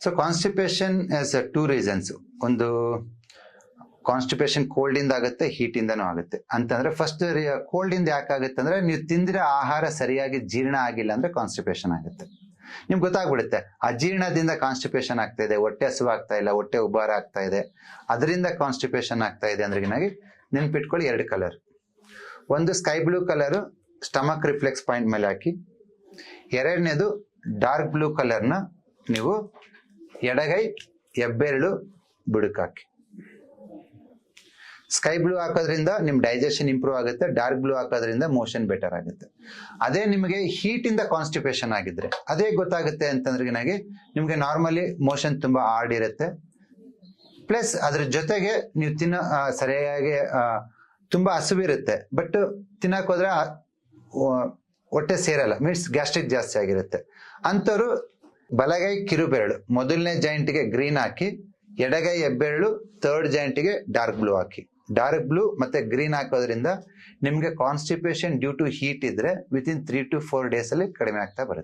So constipation as two reasons. ಒಂದು constipation cold ಇಂದ ಆಗುತ್ತೆ, ಹೀಟ್ ಇಂದನೂ ಆಗುತ್ತೆ. ಅಂತಂದ್ರೆ ಫಸ್ಟ್ ಕೋಲ್ಡ್ ಇಂದ ಯಾಕೆ ಆಗುತ್ತೆ ಅಂದ್ರೆ ನೀವು ತಿಂದಿರೋ ಆಹಾರ ಸರಿಯಾಗಿ ಜೀರ್ಣ ಆಗಿಲ್ಲ ಅಂದ್ರೆ ಕಾನ್ಸ್ಟಿಪೇಷನ್ ಆಗುತ್ತೆ. ನಿಮ್ಗೆ ಗೊತ್ತಾಗ್ಬಿಡುತ್ತೆ ಅಜೀರ್ಣದಿಂದ ಕಾನ್ಸ್ಟಿಪೇಷನ್ ಆಗ್ತಾ ಇದೆ, ಹೊಟ್ಟೆ ಹಸಿವಾಗ್ತಾ ಇಲ್ಲ, ಹೊಟ್ಟೆ ಉಬ್ಬಾರ ಆಗ್ತಾ ಇದೆ, ಅದರಿಂದ ಕಾನ್ಸ್ಟಿಪೇಷನ್ ಆಗ್ತಾ ಇದೆ ಅಂದ್ರೆ ನೆನ್ಪಿಟ್ಕೊಳ್ಳಿ 2 ಕಲರ್. ಒಂದು sky blue colour stomach reflex point ಮೇಲೆ ಹಾಕಿ, ಎರಡನೇದು ಡಾರ್ಕ್ ಬ್ಲೂ ಕಲರ್ನ ನೀವು ಎಡಗೈ ಹೆಬ್ಬೆರಳು ಬುಡಕ್ ಹಾಕಿ. ಸ್ಕೈ ಬ್ಲೂ ಹಾಕೋದ್ರಿಂದ ನಿಮ್ ಡೈಜೆಷನ್ ಇಂಪ್ರೂವ್ ಆಗುತ್ತೆ, ಡಾರ್ಕ್ ಬ್ಲೂ ಹಾಕೋದ್ರಿಂದ ಮೋಷನ್ ಬೆಟರ್ ಆಗುತ್ತೆ. ಅದೇ ನಿಮಗೆ ಹೀಟ್ ಇಂದ ಕಾನ್ಸ್ಟಿಪೇಷನ್ ಆಗಿದ್ರೆ ಅದೇ ಗೊತ್ತಾಗುತ್ತೆ ಅಂತಂದ್ರೆ ನಿಮ್ಗೆ ನಾರ್ಮಲಿ ಮೋಷನ್ ತುಂಬಾ ಹಾರ್ಡ್ ಇರುತ್ತೆ, ಪ್ಲಸ್ ಅದ್ರ ಜೊತೆಗೆ ನೀವು ಸರಿಯಾಗಿ ತುಂಬಾ ಹಸುವಿರುತ್ತೆ, ಬಟ್ ತಿನ್ನಕ್ ಹೋದ್ರೆ ಹೊಟ್ಟೆ ಸೇರಲ್ಲ, ಮೀನ್ಸ್ ಗ್ಯಾಸ್ಟ್ರಿಕ್ ಜಾಸ್ತಿ ಆಗಿರುತ್ತೆ. ಅಂಥವ್ರು ಬಲಗೈ ಕಿರುಬೆರಳು ಮೊದಲನೇ ಜಾಯಿಂಟ್ಗೆ ಗ್ರೀನ್ ಹಾಕಿ, ಎಡಗೈ ಹೆಬ್ಬೆರಳು ಥರ್ಡ್ ಜಾಯಿಂಟ್ಗೆ ಡಾರ್ಕ್ ಬ್ಲೂ ಹಾಕಿ. ಡಾರ್ಕ್ ಬ್ಲೂ ಮತ್ತೆ ಗ್ರೀನ್ ಹಾಕೋದ್ರಿಂದ ನಿಮ್ಗೆ ಕಾನ್ಸ್ಟಿಪೇಷನ್ ಡ್ಯೂ ಟು ಹೀಟ್ ಇದ್ರೆ ವಿತಿನ್ 3 to 4 days ಅಲ್ಲಿ ಕಡಿಮೆ ಆಗ್ತಾ ಬರುತ್ತೆ.